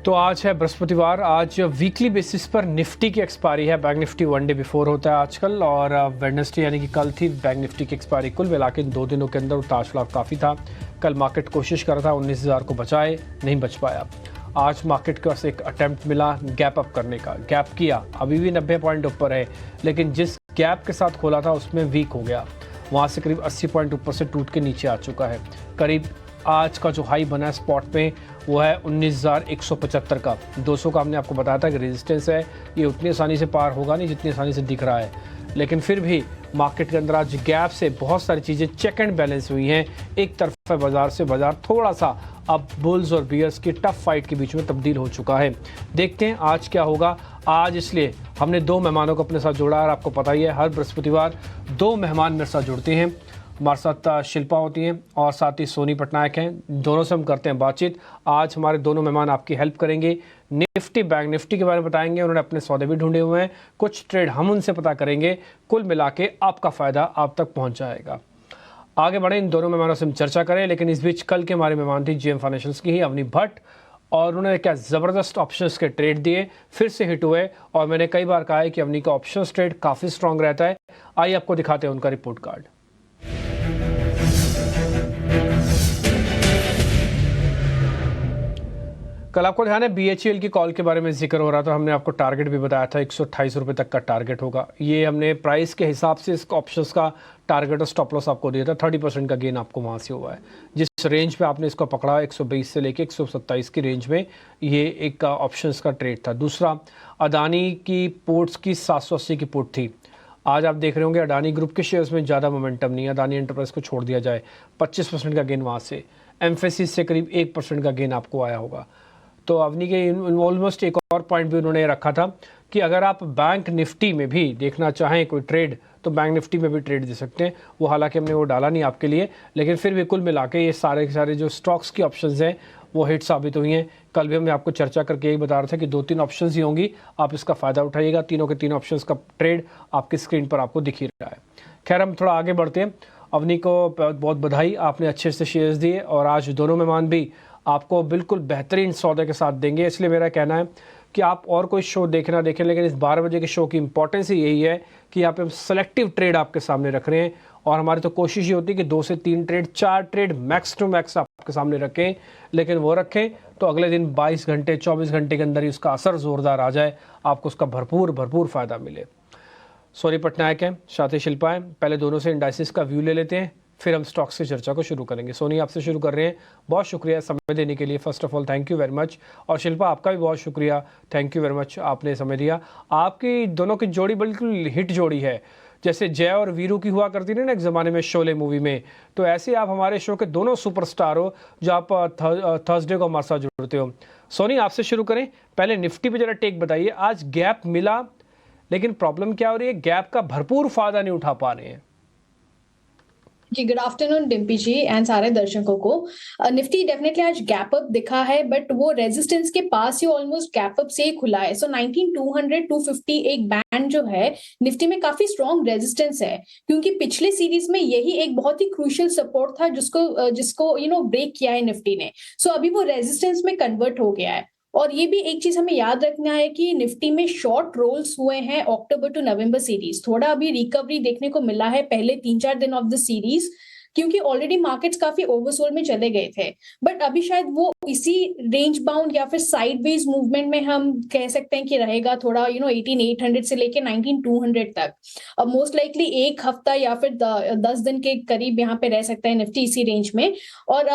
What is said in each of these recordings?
तो आज है बृहस्पतिवार। आज वीकली बेसिस पर निफ्टी की एक्सपायरी है। Bank Nifty one day before होता है आजकल, और वेडनेसडे यानी कि कल थी बैंक निफ्टी की एक्सपायरी। कुल मिला के 2 दिनों के अंदर उतार चढ़ाव काफ़ी था। कल मार्केट कोशिश कर रहा था 19,000 को बचाए, नहीं बच पाया। आज मार्केट के पास एक अटेम्प्ट मिला गैप अप करने का, गैप किया, अभी भी 90 पॉइंट ऊपर है, लेकिन जिस गैप के साथ खोला था उसमें वीक हो गया। वहाँ से करीब 80 पॉइंट ऊपर से टूट के नीचे आ चुका है। करीब आज का जो हाई बना है स्पॉट पे वो है 19,175 का। 200 का हमने आपको बताया था कि रेजिस्टेंस है, ये उतनी आसानी से पार होगा नहीं जितनी आसानी से दिख रहा है। लेकिन फिर भी मार्केट के अंदर आज गैप से बहुत सारी चीज़ें चेक एंड बैलेंस हुई हैं। एक तरफ है बाजार से बाजार थोड़ा सा अब बुल्स और बियर्स की टफ फाइट के बीच में तब्दील हो चुका है। देखते हैं आज क्या होगा। आज इसलिए हमने 2 मेहमानों को अपने साथ जोड़ा, और आपको पता ही है हर बृहस्पतिवार 2 मेहमान मेरे साथ जुड़ते हैं। हमारे साथ शिल्पा होती हैं और साथ ही सोनी पटनायक हैं। दोनों से हम करते हैं बातचीत। आज हमारे दोनों मेहमान आपकी हेल्प करेंगे। निफ्टी बैंक निफ्टी के बारे में बताएंगे, उन्होंने अपने सौदे भी ढूंढे हुए हैं, कुछ ट्रेड हम उनसे पता करेंगे। कुल मिला के आपका फ़ायदा आप तक पहुंच जाएगा। आगे बढ़े, इन दोनों मेहमानों से हम चर्चा करें। लेकिन इस बीच कल के हमारे मेहमान थी जीएम फाइनेंशियल्स की ही अवनी भट्ट, और उन्होंने क्या ज़बरदस्त ऑप्शंस के ट्रेड दिए, फिर से हिट हुए। और मैंने कई बार कहा है कि अवनी का ऑप्शंस ट्रेड काफ़ी स्ट्रांग रहता है। आइए आपको दिखाते हैं उनका रिपोर्ट कार्ड। कल आपको ध्यान है बीएचईएल की कॉल के बारे में जिक्र हो रहा था। हमने आपको टारगेट भी बताया था, 128 रुपये तक का टारगेट होगा। ये हमने प्राइस के हिसाब से इस ऑप्शंस का टारगेट और स्टॉप लॉस आपको दिया था। 30% का गेन आपको वहाँ से हुआ है। जिस रेंज पे आपने इसको पकड़ा 120 से लेके 127 की रेंज में, ये एक ऑप्शंस का ट्रेड था। दूसरा, अडानी की पोर्ट्स की 780 की पुट थी। आज आप देख रहे होंगे अडानी ग्रुप के शेयर्स में ज़्यादा मोमेंटम नहीं है। अडानी एंटरप्राइज को छोड़ दिया जाए, 25% का गेन वहाँ से। एम्फेसिस से करीब 1% का गेन आपको आया होगा। तो अवनी के ऑलमोस्ट एक और पॉइंट भी उन्होंने रखा था कि अगर आप बैंक निफ्टी में भी देखना चाहें कोई ट्रेड, तो बैंक निफ्टी में भी ट्रेड दे सकते हैं। वो हालांकि हमने वो डाला नहीं आपके लिए, लेकिन फिर भी कुल मिला के ये सारे के सारे जो स्टॉक्स की ऑप्शंस हैं वो हिट साबित हुई हैं। कल भी हमने आपको चर्चा करके यही बता रहा था कि 2-3 ऑप्शंस ही होंगी, आप इसका फ़ायदा उठाइएगा। तीनों के तीनों ऑप्शंस का ट्रेड आपकी स्क्रीन पर आपको दिख ही रहा है। खैर, हम थोड़ा आगे बढ़ते हैं। अवनी को बहुत बहुत बधाई, आपने अच्छे से शेयर्स दिए, और आज दोनों मेहमान भी आपको बिल्कुल बेहतरीन सौदे के साथ देंगे। इसलिए मेरा कहना है कि आप और कोई शो देखें ना देखें, लेकिन इस 12 बजे के शो की इंपॉर्टेंस ही यही है कि यहाँ पे हम सेलेक्टिव ट्रेड आपके सामने रख रहे हैं। और हमारी तो कोशिश ये होती है कि 2 से 3 trade, 4 trade max to max आपके सामने रखें, लेकिन वो रखें तो अगले दिन 22 घंटे 24 घंटे के अंदर ही उसका असर ज़ोरदार आ जाए, आपको उसका भरपूर फ़ायदा मिले। सोनी पटनायक हैं, साथ ही शिल्पा हैं। पहले दोनों से इंडाइसिस का व्यू ले लेते हैं, फिर हम स्टॉक्स की चर्चा को शुरू करेंगे। सोनी, आपसे शुरू कर रहे हैं। बहुत शुक्रिया समय देने के लिए, first of all thank you very much. और शिल्पा, आपका भी बहुत शुक्रिया, थैंक यू वेरी मच, आपने समय दिया। आपकी दोनों की जोड़ी बिल्कुल हिट जोड़ी है, जैसे जय और वीरू की हुआ करती थी ना एक ज़माने में शोले मूवी में। तो ऐसे आप हमारे शो के दोनों सुपरस्टार हो, जो आप थर्सडे को हमारे साथ जुड़ते हो। सोनी, आपसे शुरू करें। पहले निफ्टी पे जरा टेक बताइए। आज गैप मिला, लेकिन प्रॉब्लम क्या हो रही है, गैप का भरपूर फायदा नहीं उठा पा रहे हैं। जी, good afternoon Dimpy ji and सारे दर्शकों को। निफ्टी डेफिनेटली आज गैप अप दिखा है, बट वो रेजिस्टेंस के पास ही ऑलमोस्ट गैप अप से ही खुला है। सो 19,200 250 एक बैंड जो है निफ्टी में काफी स्ट्रॉन्ग रेजिस्टेंस है, क्योंकि पिछले सीरीज में यही एक बहुत ही क्रूशियल सपोर्ट था जिसको ब्रेक किया है निफ्टी ने। सो अभी वो रेजिस्टेंस में कन्वर्ट हो गया है। और ये भी एक चीज हमें याद रखना है कि निफ्टी में शॉर्ट रोल्स हुए हैं अक्टूबर टू नवंबर सीरीज। थोड़ा अभी रिकवरी देखने को मिला है पहले 3-4 दिन ऑफ द सीरीज, क्योंकि ऑलरेडी मार्केट्स काफी ओवरसोल्ड में चले गए थे। बट अभी शायद वो इसी रेंज बाउंड या फिर साइडवेज मूवमेंट में हम कह सकते हैं कि रहेगा थोड़ा 18,800 से लेके 19,200 तक। अब मोस्ट लाइकली एक हफ्ता या फिर 10 दिन के करीब यहाँ पे रह सकता है निफ्टी इसी रेंज में। और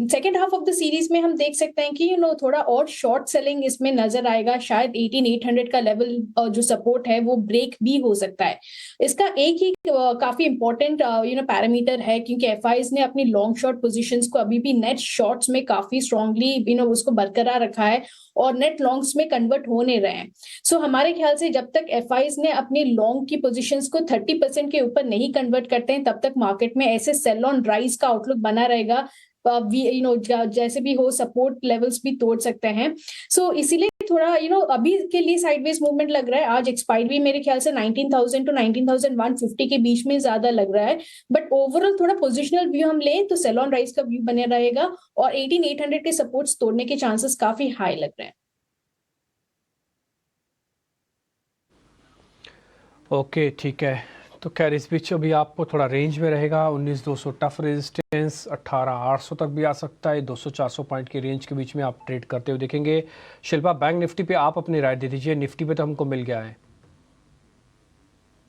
second half of the series में हम देख सकते हैं कि थोड़ा और शॉर्ट सेलिंग इसमें नजर आएगा। शायद 18,800 का लेवल जो सपोर्ट है वो ब्रेक भी हो सकता है। इसका एक ही काफी इंपॉर्टेंट पैरामीटर है, क्योंकि एफआईज ने अपनी लॉन्ग शॉर्ट पोजीशंस को अभी भी नेट शॉर्ट्स में काफी स्ट्रांगली उसको बरकरार रखा है, और नेट लॉन्ग्स में कन्वर्ट हो नहीं रहे हैं। सो हमारे ख्याल से जब तक एफआईज ने अपनी लॉन्ग की पोजीशंस को 30% के ऊपर नहीं कन्वर्ट करते हैं, तब तक मार्केट में ऐसे सेल ऑन राइज का आउटलुक बना रहेगा। जैसे भी हो सपोर्ट लेवल्स भी तोड़ सकते हैं। सो इसीलिए थोड़ा अभी के लिए साइडवेज मूवमेंट लग रहा है। आज एक्सपायरी भी मेरे ख्याल से 19,000 टू 19,150 के बीच में ज्यादा लग रहा है, बट ओवरऑल थोड़ा पोजिशनल व्यू हम लें तो सेल ऑन राइज का व्यू बने रहेगा और 18,800 के सपोर्ट्स तोड़ने के चांसेस काफी हाई लग रहे हैं। ओके ठीक है, तो खैर इस बीच अभी आपको थोड़ा रेंज में रहेगा। 19,200 टफ रेजिस्टेंस, 18,800 तक भी आ सकता है। 200-400 पॉइंट की रेंज के बीच में आप ट्रेड करते हुए देखेंगे। शिल्पा, बैंक निफ्टी पे आप अपनी राय दे दीजिए। निफ्टी पे तो हमको मिल गया है।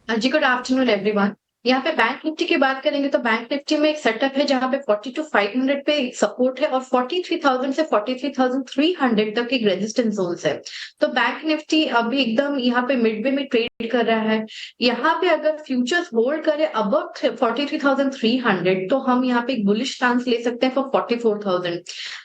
जी गुड आफ्टरनून एवरीवन। यहाँ पे बैंक निफ्टी की बात करेंगे तो बैंक निफ्टी में एक सेटअप है जहाँ पे 42,500 पे एक सपोर्ट है और 43,000 से 43,300 तक एक रेजिस्टेंस जोन है। तो बैंक निफ्टी अभी एकदम यहाँ पे मिडवे में ट्रेड कर रहा है। यहाँ पे अगर फ्यूचर्स होल्ड करे अबव 43,300 तो हम यहाँ पे एक बुलिश चांस ले सकते हैं फॉर 44,000।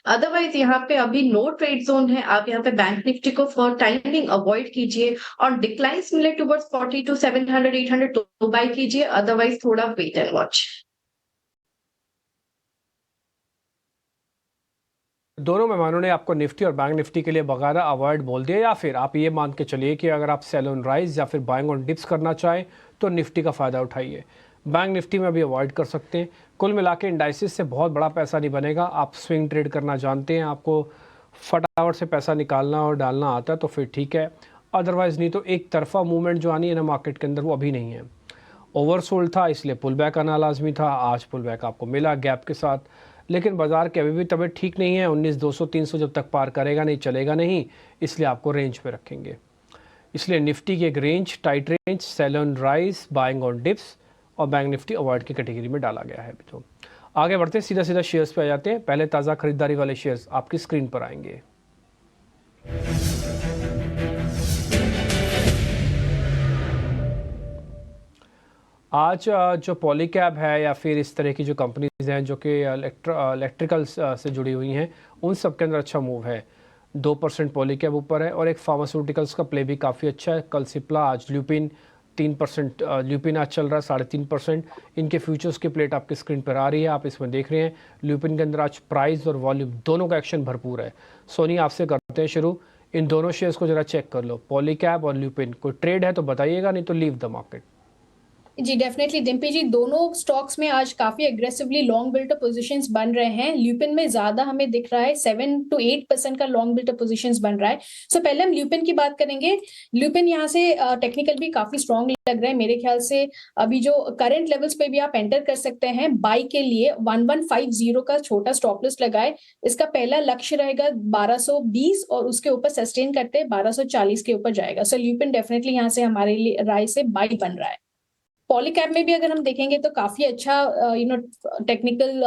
अदरवाइज यहाँ पे अभी नो ट्रेड जोन है। आप यहाँ पे बैंक निफ्टी को फॉर टाइमिंग अवॉइड कीजिए और डिक्लाइंस मिले टुवर्ड्स 42,700 800 तो बाय कीजिए, अदरवाइज थोड़ा वेट एंड वॉच। दोनों मेहमानों ने आपको निफ्टी और बैंक निफ्टी के लिए बकायदा अवॉइड बोल दिया, या फिर आप ये मान के चलिए कि अगर आप सेल ऑन राइज या फिर बाइंग ऑन डिप्स करना चाहें तो निफ्टी का फ़ायदा उठाइए। बैंक निफ्टी में अभी अवॉइड कर सकते हैं। कुल मिला के इंडाइसिस से बहुत बड़ा पैसा नहीं बनेगा। आप स्विंग ट्रेड करना जानते हैं, आपको फटाफट से पैसा निकालना और डालना आता है तो फिर ठीक है। अदरवाइज़ नहीं तो एक तरफा मूवमेंट जो आनी है ना मार्केट के अंदर, वो अभी नहीं है। ओवरसोल्ड था इसलिए पुल बैक आना लाजमी था। आज पुल बैक आपको मिला गैप के साथ, लेकिन बाजार की अभी भी तबीयत ठीक नहीं है। 19,200-300 जब तक पार करेगा नहीं चलेगा नहीं, इसलिए आपको रेंज पे रखेंगे। इसलिए निफ्टी की एक range, tight range, sell on rise, buying on dips और बैंक निफ्टी अवॉइड की कैटेगरी में डाला गया है। तो आगे बढ़ते हैं, सीधा सीधा शेयर्स पे आ जाते हैं। पहले ताज़ा खरीदारी वाले शेयर्स आपकी स्क्रीन पर आएंगे। आज जो पॉलीकैब है या फिर इस तरह की जो कंपनीज हैं जो कि इलेक्ट्रिकल से जुड़ी हुई हैं, उन सब के अंदर अच्छा मूव है। 2% पॉलीकैब ऊपर है और एक फार्मास्यूटिकल्स का प्ले भी काफ़ी अच्छा है। कल सिप्ला, आज ल्यूपिन 3%, ल्यूपिन आज चल रहा है 3.5%। इनके फ्यूचर्स की प्लेट आपकी स्क्रीन पर आ रही है, आप इसमें देख रहे हैं। ल्यूपिन के अंदर आज प्राइस और वॉल्यूम दोनों का एक्शन भरपूर है। सोनी, आपसे करते हैं शुरू। इन दोनों शेयर्स को जरा चेक कर लो, पॉलीकैब और ल्यूपिन। कोई ट्रेड है तो बताइएगा, नहीं तो लीव द मार्केट। जी डेफिनेटली डिम्पी जी, दोनों स्टॉक्स में आज काफी एग्रेसिवली लॉन्ग बिल्टअप पोजीशंस बन रहे हैं। ल्यूपिन में ज्यादा हमें दिख रहा है, 7 to 8% का लॉन्ग बिल्टअप पोजीशंस बन रहा है। सो पहले हम ल्यूपिन की बात करेंगे। ल्यूपिन यहाँ से टेक्निकल भी काफी स्ट्रॉन्ग लग रहा है मेरे ख्याल से। अभी जो करंट लेवल्स पे भी आप एंटर कर सकते हैं। बाई के लिए 1150 का छोटा स्टॉप लॉस लगाए। इसका पहला लक्ष्य रहेगा 1220 और उसके ऊपर सस्टेन करते 1240 के ऊपर जाएगा। सो ल्यूपिन डेफिनेटली यहाँ से हमारे लिए राय से बाई बन रहा है। पॉलीकैब में भी अगर हम देखेंगे तो काफी अच्छा टेक्निकल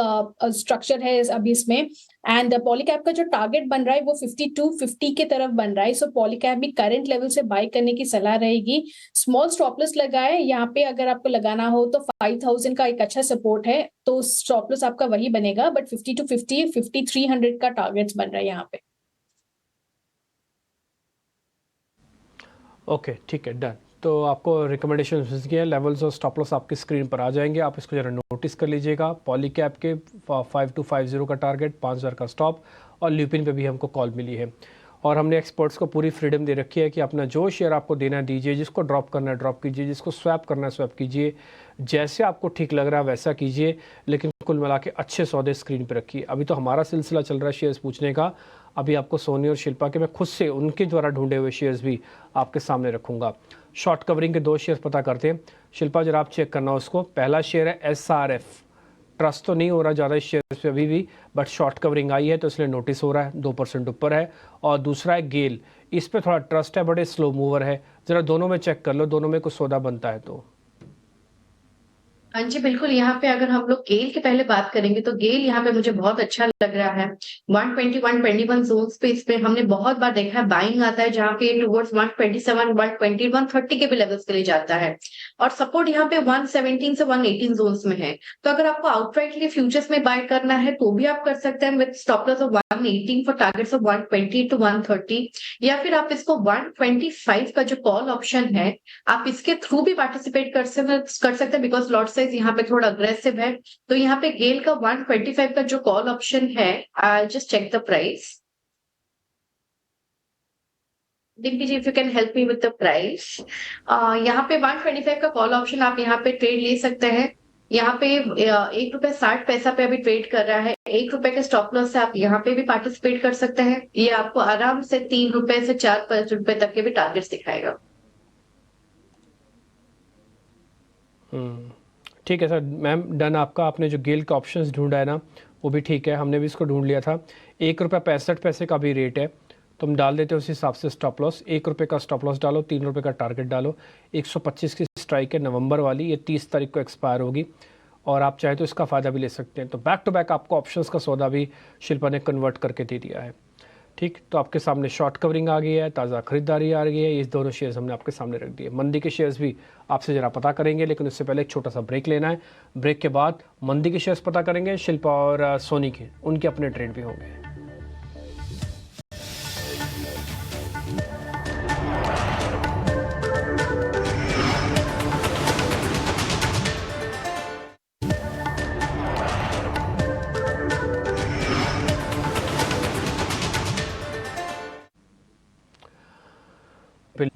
स्ट्रक्चर है अभी इसमें। एंड पॉलीकैब का जो टारगेट बन रहा है वो 5250 के तरफ बन रहा है। सो पॉलीकैब भी करंट लेवल से बाय करने की सलाह रहेगी। स्मॉल स्टॉप लॉस लगाए यहाँ पे, अगर आपको लगाना हो तो 5,000 का एक अच्छा सपोर्ट है, तो स्टॉप लॉस आपका वही बनेगा। बट 5250, 5300 का टारगेट बन रहा है यहाँ पे। ओके ठीक है, डन। तो आपको रिकमेंडेशन किए हैं, लेवल्स और स्टॉप लॉस आपकी स्क्रीन पर आ जाएंगे, आप इसको जरा नोटिस कर लीजिएगा। पॉलीकैब के 5250 का टारगेट, 5,000 का स्टॉप, और ल्यूपिन पे भी हमको कॉल मिली है। और हमने एक्सपर्ट्स को पूरी फ्रीडम दे रखी है कि अपना जो शेयर आपको देना है दीजिए, जिसको ड्रॉप करना है ड्रॉप कीजिए, जिसको स्वैप करना है स्वैप कीजिए, जैसे आपको ठीक लग रहा है वैसा कीजिए, लेकिन कुल मिला के अच्छे सौदे स्क्रीन पर रखिए। अभी तो हमारा सिलसिला चल रहा है शेयर्स पूछने का। अभी आपको सोनी और शिल्पा के मैं खुद से उनके द्वारा ढूंढे हुए शेयर्स भी आपके सामने रखूंगा। शॉर्ट कवरिंग के 2 शेयर्स पता करते हैं। शिल्पा जरा आप चेक करना उसको। पहला शेयर है SRF। ट्रस्ट तो नहीं हो रहा ज़्यादा इस शेयर पे अभी भी, बट शॉर्ट कवरिंग आई है तो इसलिए नोटिस हो रहा है, 2% ऊपर है। और दूसरा है गेल, इस पे थोड़ा ट्रस्ट है, बड़े स्लो मूवर है। ज़रा दोनों में चेक कर लो, दोनों में कुछ सौदा बनता है तो। हाँ जी बिल्कुल। यहाँ पे अगर हम लोग गेल की पहले बात करेंगे तो गेल यहाँ पे मुझे बहुत अच्छा लग रहा है। 120 121 जोन पे इस पे हमने बहुत बार देखा है बाइंग आता है, जहाँ पे टुवर्ड्स 127 120 130 के भी लेवल्स के लिए जाता है। और सपोर्ट यहाँ पे 117 से 118 जोन में है। तो अगर आपको आउटराइटली फ्यूचर्स में बाय करना है तो भी आप कर सकते हैं with stop loss of 118 for targets of 120 to 130, या फिर आप इसको 125 का जो कॉल ऑप्शन है आप इसके थ्रू भी पार्टिसिपेट कर सकते हैं, बिकॉज लॉट साइज यहाँ पे थोड़ा अग्रेसिव है। तो यहाँ पे गेल का 125 का जो कॉल ऑप्शन है, I just check the price. Dipti ji, if you can help me with the price. यहाँ पे 125 का कॉल ऑप्शन आप यहाँ पे ट्रेड ले सकते हैं। यहाँ पे ₹1.60 पे अभी ट्रेड कर रहा है। ₹1 के स्टॉप लॉस से आप यहाँ पे भी पार्टिसिपेट कर सकते हैं। ये आपको आराम से ₹3 से ₹4 तक के भी टारगेट्स दिखाएगा। ठीक है सर, मैम डन आपका। आपने जो गेल का ऑप्शंस ढूंढा है ना, वो भी ठीक है, हमने भी इसको ढूंढ लिया था। ₹1.65 का भी रेट है, तो हम डाल देते हैं उस हिसाब से स्टॉप लॉस। ₹1 का स्टॉप लॉस डालो, ₹3 का टारगेट डालो। 125 की स्ट्राइक है नवंबर वाली, ये 30 तारीख को एक्सपायर होगी, और आप चाहे तो इसका फ़ायदा भी ले सकते हैं। तो बैक टू बैक आपको ऑप्शंस का सौदा भी शिल्पा ने कन्वर्ट करके दे दिया है। ठीक, तो आपके सामने शॉर्ट कवरिंग आ गई है, ताज़ा खरीदारी आ गई है। ये दोनों शेयर्स हमने आपके सामने रख दिए। मंदी के शेयर्स भी आपसे ज़रा पता करेंगे, लेकिन उससे पहले एक छोटा सा ब्रेक लेना है। ब्रेक के बाद मंदी के शेयर्स पता करेंगे, शिल्पा और सोनी के, उनके अपने ट्रेड भी होंगे।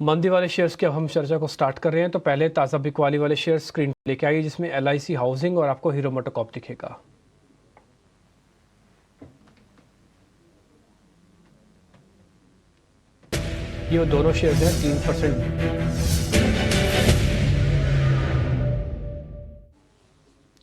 मंदी वाले शेयर्स की अब हम चर्चा को स्टार्ट कर रहे हैं। तो पहले ताज़ा बिकवाली वाले शेयर्स स्क्रीन पे लेके आइए, जिसमें LIC हाउसिंग और आपको हीरो मोटोकॉर्प दिखेगा। ये दोनों शेयर्स हैं 3%।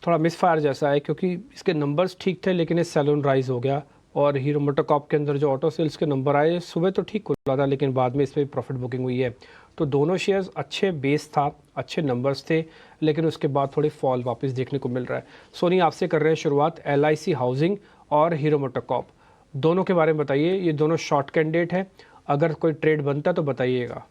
थोड़ा मिसफायर जैसा है, क्योंकि इसके नंबर्स ठीक थे, लेकिन ये सैलून राइज हो गया। और हीरो मोटोकॉर्प के अंदर जो ऑटो सेल्स के नंबर आए, सुबह तो ठीक खुला था, लेकिन बाद में इसमें प्रॉफिट बुकिंग हुई है। तो दोनों शेयर्स अच्छे बेस था, अच्छे नंबर्स थे, लेकिन उसके बाद थोड़ी फॉल वापस देखने को मिल रहा है। सोनी, आपसे कर रहे हैं शुरुआत। LIC हाउसिंग और हीरो मोटोकॉर्प, दोनों के बारे में बताइए। ये दोनों शॉर्ट कैंडिडेट है, अगर कोई ट्रेड बनता है तो बताइएगा।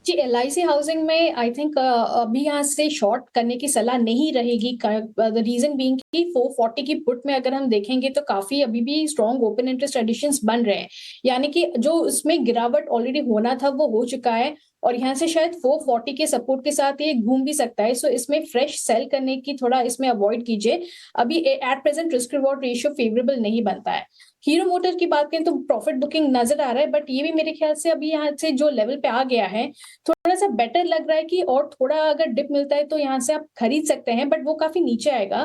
जी, LIC हाउसिंग में आई थिंक अभी यहाँ से शॉर्ट करने की सलाह नहीं रहेगी। द रीजन बीइंग कि 440 की पुट में अगर हम देखेंगे तो काफी अभी भी स्ट्रॉन्ग ओपन इंटरेस्ट एडिशंस बन रहे हैं, यानी कि जो उसमें गिरावट ऑलरेडी होना था वो हो चुका है, और यहाँ से शायद 440 के सपोर्ट के साथ ये घूम भी सकता है। सो इसमें फ्रेश सेल करने की थोड़ा इसमें अवॉइड कीजिए। अभी at present risk reward ratio favourable नहीं बनता है। हीरो मोटर की बात करें तो प्रॉफिट बुकिंग नजर आ रहा है, बट ये भी मेरे ख्याल से अभी यहाँ से जो लेवल पे आ गया है थोड़ा सा बेटर लग रहा है कि और थोड़ा अगर डिप मिलता है तो यहाँ से आप खरीद सकते हैं, बट वो काफी नीचे आएगा।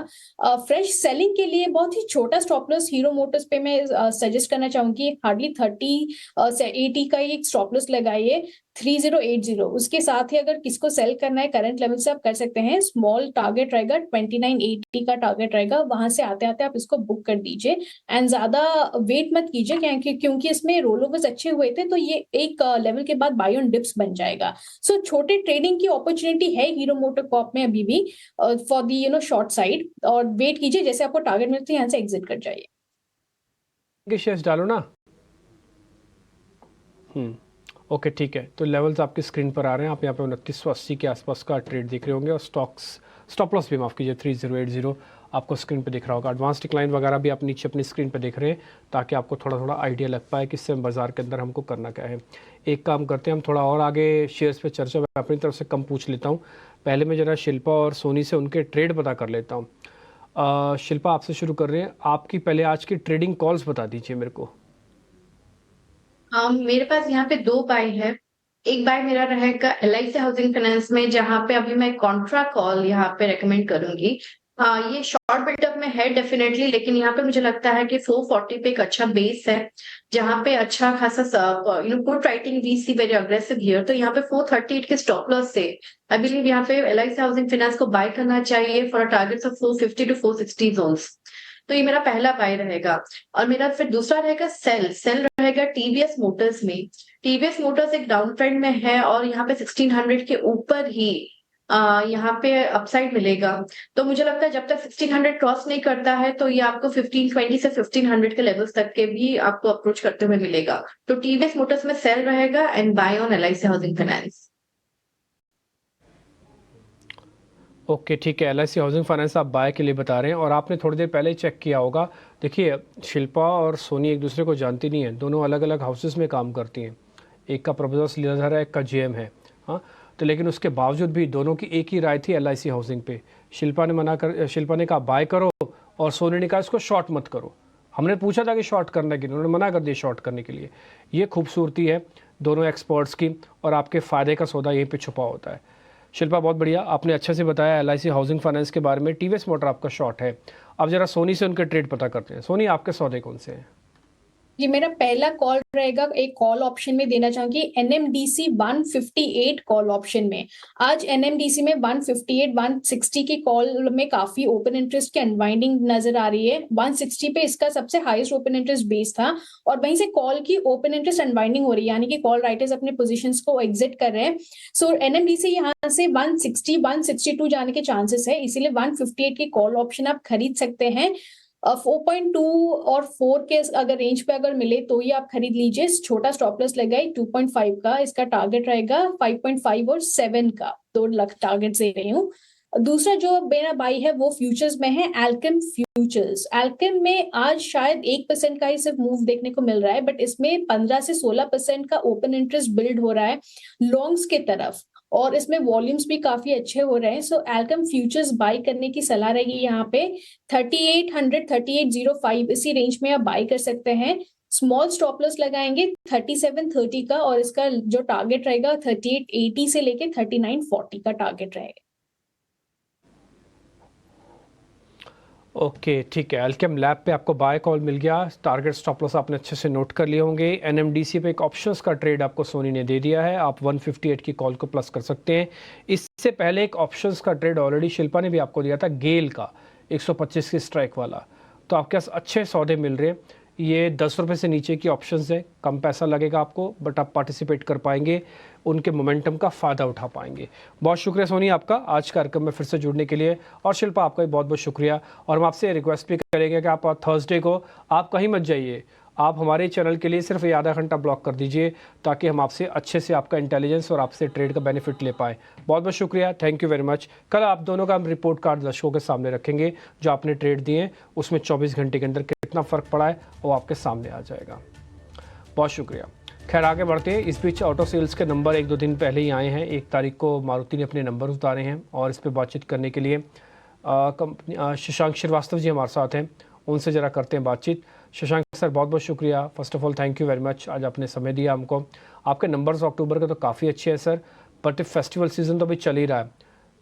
फ्रेश सेलिंग के लिए बहुत ही छोटा स्टॉप लॉस हीरो मोटर्स पे मैं सजेस्ट करना चाहूंगी। हार्डली 30-80 का एक स्टॉप लॉस लगाइए, 3080। उसके साथ ही अगर किसको सेल करना है करंट लेवल से आप कर सकते हैं। स्मॉल टारगेट रहेगा, 2980 का टारगेट रहेगा, वहां से आते आते आप इसको बुक कर दीजिए। एंड ज्यादा वेट मत कीजिए, क्योंकि इसमें रोल ओवर्स अच्छे हुए थे, तो ये एक लेवल के बाद बाय ऑन डिप्स बन जाएगा। सो छोटे ट्रेडिंग की अपॉर्चुनिटी है हीरो मोटोकॉर्प में अभी भी फॉर दी शॉर्ट साइड, और वेट कीजिए, जैसे आपको टारगेट मिलते हैं यहाँ से एग्जिट कर जाइए। शेयर्स डालो ना। ओके, ठीक है। तो लेवल्स आपकी स्क्रीन पर आ रहे हैं। आप यहाँ पे 2980 के आसपास का ट्रेड देख रहे होंगे, और स्टॉप लॉस भी माफ़ कीजिए 3080 आपको स्क्रीन पे दिख रहा होगा। एडवांस डिक्लाइन वगैरह भी आप नीचे अपनी स्क्रीन पे देख रहे हैं, ताकि आपको थोड़ा थोड़ा आइडिया लग पाए कि इससे बाज़ार के अंदर हमको करना क्या है। एक काम करते हैं, हम थोड़ा और आगे शेयर्स पे चर्चा मैं अपनी तरफ से कम पूछ लेता हूँ। पहले मैं ज़रा शिल्पा और सोनी से उनके ट्रेड पता कर लेता हूँ। शिल्पा, आपसे शुरू कर रहे हैं। आपकी पहले आज की ट्रेडिंग कॉल्स बता दीजिए मेरे को। मेरे पास यहाँ पे 2 बाय है। एक बाय मेरा रहेगा LIC हाउसिंग फाइनेंस में, जहाँ पे अभी मैं कॉन्ट्रा कॉल यहाँ पे रेकमेंड करूंगी। ये शॉर्ट बिल्डअप में है डेफिनेटली, लेकिन यहाँ पे मुझे लगता है कि 440 पे एक अच्छा बेस है, जहाँ पे अच्छा खासा put writing we see very aggressive here. तो यहाँ पे 438 के स्टॉप लॉस से आई बिलीव यहाँ पे LIC हाउसिंग फाइनेंस को बाय करना चाहिए for targets of 450 to 460 zones. तो ये मेरा पहला बाय रहेगा। और मेरा फिर दूसरा रहेगा सेल रहेगा TVS मोटर्स में। TVS मोटर्स एक डाउन ट्रेंड में है, और यहाँ पे 1600 के ऊपर ही यहाँ पे अपसाइड मिलेगा। तो मुझे लगता है जब तक 1600 क्रॉस नहीं करता है, तो ये आपको 1520 से 1500 के लेवल्स तक के भी आपको अप्रोच करते हुए मिलेगा। तो TVS मोटर्स में सेल रहेगा and buy on LIC housing finance. Okay, ठीक है। LIC हाउसिंग फाइनेंस आप बाय के लिए बता रहे हैं, और आपने थोड़ी देर पहले ही चेक किया होगा। देखिए, शिल्पा और सोनी एक दूसरे को जानती नहीं है, दोनों अलग अलग हाउसेस में काम करती हैं। एक का प्रपोजल श्रीधर है, एक का GM है। हाँ, तो लेकिन उसके बावजूद भी दोनों की एक ही राय थी LIC हाउसिंग पे। शिल्पा ने कहा बाय करो, और सोनी ने कहा इसको शॉर्ट मत करो। हमने पूछा था कि शॉर्ट करने के लिए, उन्होंने मना कर दिया शॉर्ट करने के लिए। ये खूबसूरती है दोनों एक्सपर्ट्स की, और आपके फ़ायदे का सौदा यहीं पे छुपा होता है। शिल्पा बहुत बढ़िया, आपने अच्छे से बताया LIC हाउसिंग फाइनेंस के बारे में। टीवीएस मोटर आपका शॉर्ट है। अब जरा सोनी से उनके ट्रेड पता करते हैं। सोनी, आपके सौदे कौन से हैं? जी, मेरा पहला कॉल रहेगा, एक कॉल ऑप्शन में देना चाहूंगी NMDC 158 कॉल ऑप्शन में। आज NMDC में 158 160 की कॉल में काफी ओपन इंटरेस्ट की अनवाइंडिंग नजर आ रही है। 160 पे इसका सबसे हाईएस्ट ओपन इंटरेस्ट बेस था, और वहीं से कॉल की ओपन इंटरेस्ट अनवाइंडिंग हो रही है, यानी कि कॉल राइटर्स अपने पोजीशंस को एग्जिट कर रहे हैं। सो NMDC यहाँ से 160 162 जाने के चांसेस है, इसीलिए 158 की कॉल ऑप्शन आप खरीद सकते हैं। 4.2 और 4 के अगर रेंज पे अगर मिले तो ही आप खरीद लीजिए। छोटा स्टॉप लॉस लगाई 2.5 का, इसका टारगेट रहेगा 5.5 और 7 का, 2 लाख टारगेट दे रही हूँ। दूसरा जो मेरा बाई है वो फ्यूचर्स में है, एल्केम फ्यूचर्स। एल्केम में आज शायद 1% का ही सिर्फ मूव देखने को मिल रहा है, बट इसमें 15 से 16% का ओपन इंटरेस्ट बिल्ड हो रहा है लॉन्ग्स के तरफ, और इसमें वॉल्यूम्स भी काफी अच्छे हो रहे हैं। सो एल्केम फ्यूचर्स बाई करने की सलाह रहेगी यहाँ पे। 3800 3805 इसी रेंज में आप बाई कर सकते हैं। स्मॉल स्टॉप लॉस लगाएंगे 3730 का, और इसका जो टारगेट रहेगा 3880 से लेके 3940 का टारगेट रहेगा। ओके, ठीक है। एल्केम लैब पे आपको बाय कॉल मिल गया। टारगेट स्टॉप लॉस आपने अच्छे से नोट कर लिए होंगे। NMDC पे एक ऑप्शंस का ट्रेड आपको सोनी ने दे दिया है, आप 158 की कॉल को प्लस कर सकते हैं। इससे पहले एक ऑप्शंस का ट्रेड ऑलरेडी शिल्पा ने भी आपको दिया था, गेल का 125 की स्ट्राइक वाला। तो आपके पास अच्छे सौदे मिल रहे हैं। ये 10 रुपये से नीचे की ऑप्शंस है, कम पैसा लगेगा आपको, बट आप पार्टिसिपेट कर पाएंगे, उनके मोमेंटम का फ़ायदा उठा पाएंगे। बहुत शुक्रिया सोनी आपका आज कार्यक्रम में फिर से जुड़ने के लिए, और शिल्पा आपका भी बहुत बहुत शुक्रिया। और हम आपसे रिक्वेस्ट भी करेंगे कि आप थर्सडे को आप कहीं मत जाइए, आप हमारे चैनल के लिए सिर्फ ये आधा घंटा ब्लॉक कर दीजिए, ताकि हम आपसे अच्छे से आपका इंटेलिजेंस और आपसे ट्रेड का बेनिफिट ले पाएँ। बहुत बहुत शुक्रिया, थैंक यू वेरी मच। कल आप दोनों का हम रिपोर्ट कार्ड दर्शकों के सामने रखेंगे, जो आपने ट्रेड दिए हैं उसमें 24 घंटे के अंदर कितना फ़र्क पड़ा है वो आपके सामने आ जाएगा। बहुत शुक्रिया। खैर आगे बढ़ते हैं। इस बीच ऑटो सेल्स के नंबर 1-2 दिन पहले ही आए हैं। 1 तारीख को मारुति ने अपने नंबर उतारे हैं, और इस पर बातचीत करने के लिए शशांक श्रीवास्तव जी हमारे साथ हैं, उनसे ज़रा करते हैं बातचीत। शशांक सर, बहुत बहुत शुक्रिया। First of all thank you very much, आज आपने समय दिया हमको। आपके नंबर्स अक्टूबर के तो काफ़ी अच्छे हैं सर, बट फेस्टिवल सीज़न तो अभी चल ही रहा है।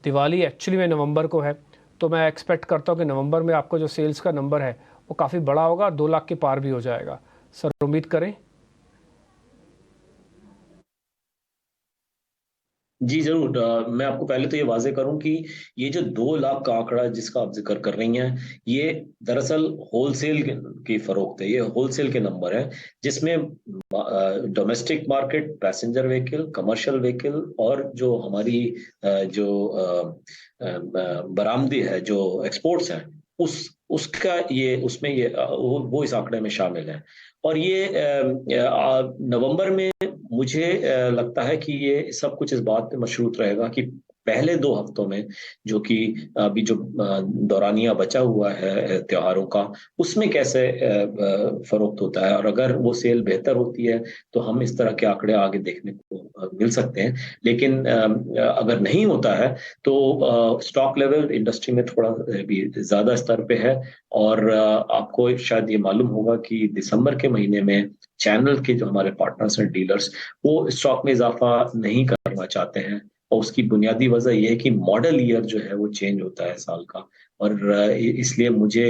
दिवाली एक्चुअली में नवंबर को है, तो मैं एक्सपेक्ट करता हूँ कि नवंबर में आपको जो सेल्स का नंबर है वो काफ़ी बड़ा होगा, 2 लाख के पार भी हो जाएगा। सर उम्मीद करें। जी जरूर। मैं आपको पहले तो ये वाजे करूं कि ये जो 2 लाख का आंकड़ा जिसका आप जिक्र कर रही हैं, ये दरअसल होलसेल की फरोख्त है, ये होलसेल के नंबर है, जिसमें domestic market, passenger vehicle, commercial vehicle और जो हमारी बरामदी है, जो एक्सपोर्ट्स हैं, उसका ये उसमें ये वो इस आंकड़े में शामिल है। और ये नवंबर में मुझे लगता है कि ये सब कुछ इस बात पे मशरूत रहेगा कि पहले 2 हफ्तों में, जो कि अभी जो दौरानिया बचा हुआ है त्योहारों का, उसमें कैसे फरोख्त होता है, और अगर वो सेल बेहतर होती है तो हम इस तरह के आंकड़े आगे देखने को मिल सकते हैं। लेकिन अगर नहीं होता है तो स्टॉक लेवल इंडस्ट्री में थोड़ा भी ज्यादा स्तर पे है। और आपको शायद ये मालूम होगा कि दिसंबर के महीने में चैनल के जो हमारे पार्टनर्स हैं, डीलर्स, वो स्टॉक में इजाफा नहीं करना चाहते हैं, और उसकी बुनियादी वजह यह है कि मॉडल ईयर जो है वो चेंज होता है साल का। और इसलिए मुझे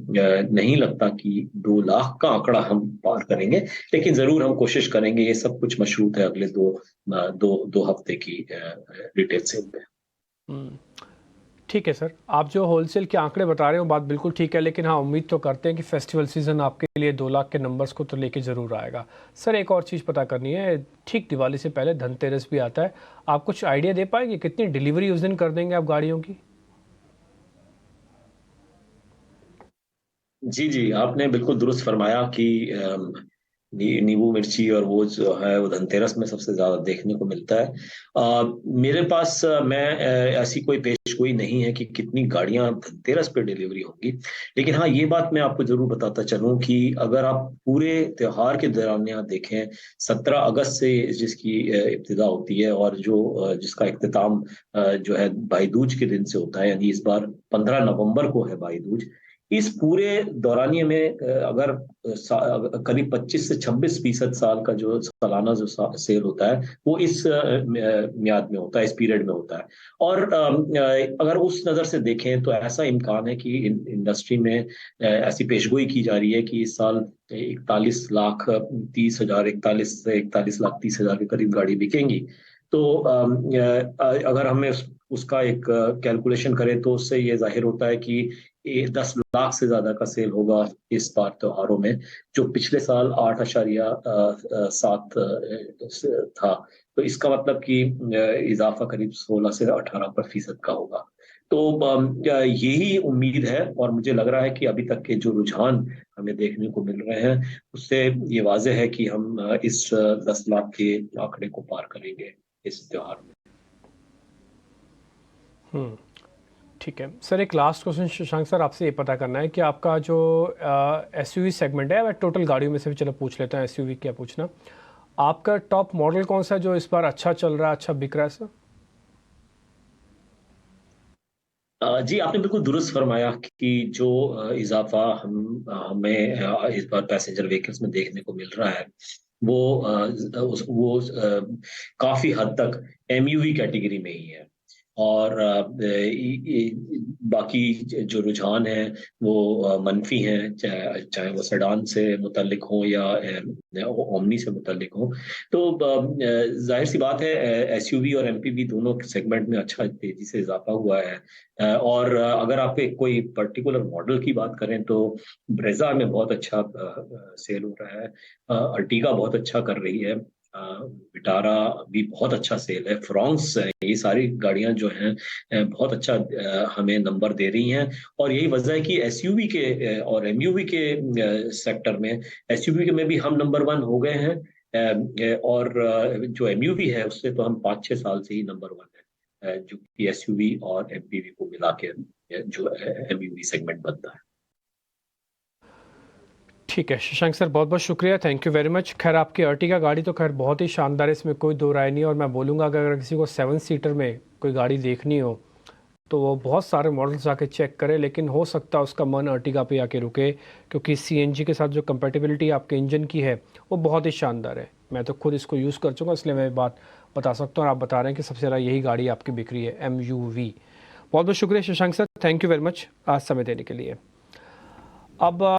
नहीं लगता कि 2 लाख का आंकड़ा हम पार करेंगे, लेकिन जरूर हम कोशिश करेंगे। ये सब कुछ मशरूत है अगले दो हफ्ते की रिटेल सेल पे। ठीक है सर, आप जो होलसेल के आंकड़े बता रहे हो बात बिल्कुल ठीक है, लेकिन हाँ उम्मीद तो करते हैं कि फेस्टिवल सीज़न आपके लिए 2 लाख के नंबर्स को तो लेके ज़रूर आएगा। सर एक और चीज़ पता करनी है, ठीक दिवाली से पहले धनतेरस भी आता है, आप कुछ आइडिया दे पाएंगे कितनी डिलीवरी उस दिन कर देंगे आप गाड़ियों की? जी जी, आपने बिल्कुल दुरुस्त फरमाया कि नींबू मिर्ची और वो जो है वो धनतेरस में सबसे ज्यादा देखने को मिलता है। मेरे पास ऐसी कोई पेशगोई नहीं है कि कितनी गाड़ियां धनतेरस पे डिलीवरी होंगी, लेकिन हाँ ये बात मैं आपको जरूर बताता चलूं कि अगर आप पूरे त्योहार के दौरान यहाँ देखें, 17 अगस्त से जिसकी इब्तिदा होती है और जो जिसका इख्तिताम जो है भाई दूज के दिन से होता है, यानी इस बार 15 नवंबर को है भाई दूज। इस पूरे दौरानिए में अगर करीब 25 से 26% साल का जो सालाना जो सेल होता है वो इस म्याद में होता है, इस पीरियड में होता है। और अगर उस नज़र से देखें तो ऐसा इम्कान है कि इंडस्ट्री में ऐसी पेशगोई की जा रही है कि इस साल 41,30,000 41,41,30,000 के करीब गाड़ी बिकेंगी। तो अगर हमें उसका एक कैलकुलेशन करें तो उससे ये जाहिर होता है कि 10 लाख से ज्यादा का सेल होगा इस बार त्योहारों में, जो पिछले साल 8.7 था। तो इसका मतलब कि इजाफा करीब 16 से 18% का होगा। तो यही उम्मीद है और मुझे लग रहा है कि अभी तक के जो रुझान हमें देखने को मिल रहे हैं उससे ये वाजह है कि हम इस 10 लाख के आंकड़े को पार करेंगे इस त्योहार में। ठीक है सर, एक लास्ट क्वेश्चन शशांक सर आपसे ये पता करना है कि आपका जो एसयूवी सेगमेंट है, टोटल गाड़ियों में से भी चलो पूछ लेते हैं, एसयूवी क्या पूछना, आपका टॉप मॉडल कौन सा है जो इस बार अच्छा चल रहा है, अच्छा बिक रहा है सर? जी आपने बिल्कुल दुरुस्त फरमाया कि जो इजाफा हमें इस बार पैसेंजर व्हीकल्स में देखने को मिल रहा है वो काफी हद तक एमयूवी कैटेगरी में ही है। और बाकी जो रुझान है वो मनफी हैं, चाहे वो सेडान से मुतल्लिक हो या ओमनी से मुतल्लिक हो। तो जाहिर सी बात है एसयूवी और एमपीवी दोनों सेगमेंट में अच्छा तेजी से इजाफा हुआ है। और अगर आप एक कोई पर्टिकुलर मॉडल की बात करें तो ब्रेजा में बहुत अच्छा सेल हो रहा है, अर्टिगा बहुत अच्छा कर रही है, विटारा भी बहुत अच्छा सेल है, फ्रॉन्क्स, ये सारी गाड़ियां जो हैं बहुत अच्छा हमें नंबर दे रही हैं। और यही वजह है कि एसयूवी के और एमयूवी के सेक्टर में एसयूवी में भी हम नंबर 1 हो गए हैं, और जो एमयूवी है उससे तो हम 5-6 साल से ही नंबर 1 है, जो कि एसयूवी और एमपीवी को मिला के जो एमयूवी सेगमेंट बनता है। ठीक है शशांक सर, बहुत बहुत शुक्रिया, थैंक यू वेरी मच। खैर आपकी अर्टिगा गाड़ी तो खैर बहुत ही शानदार है, इसमें कोई दो राय नहीं। और मैं बोलूँगा अगर किसी को 7 सीटर में कोई गाड़ी देखनी हो तो वो बहुत सारे मॉडल्स आके चेक करे, लेकिन हो सकता है उसका मन अर्टिगा पे आके रुके, क्योंकि सीएनजी के साथ जो कंपेटिबिलिटी आपके इंजन की है वो बहुत ही शानदार है। मैं तो खुद इसको यूज़ कर चुका, इसलिए मैं बात बता सकता हूँ। और आप बता रहे हैं कि सबसे ज़्यादा यही गाड़ी आपकी बिक रही है, MUV। बहुत बहुत शुक्रिया Shashank sir, thank you very much आज समय देने के लिए। अब